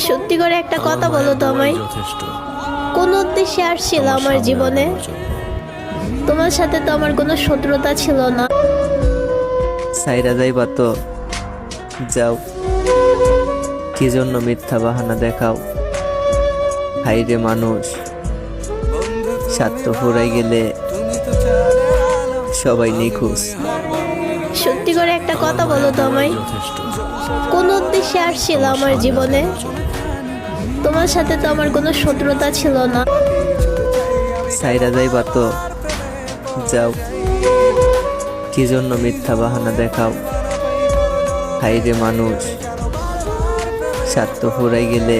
সত্যি করে একটা কথা বলো তো আমায়, যথেষ্ট। কোন উদ্দেশ্যে আসছিল আমার জীবনে? তোমার সাথে তো আমার কোনো শত্রুতা ছিল না। সাইরা যাইবা তো যাও, কি জন্য মিথ্যা বাহানা দেখাও? হাইরে মানুষ, স্বার্থ ফুরাই গেলে সবাই নিখোঁজ। সত্যি করে একটা কথা বলো তো আমায়, যথেষ্ট। কোন উদ্দেশ্যে আসছিল আমার জীবনে? তোমার সাথে তো আমার কোনো শত্রুতা ছিল না। সাইরা যাইবা তো যাও, কি জন্য মিথ্যা বাহানা দেখাও? হাইরে মানুষ, স্বার্থ ফুরাই গেলে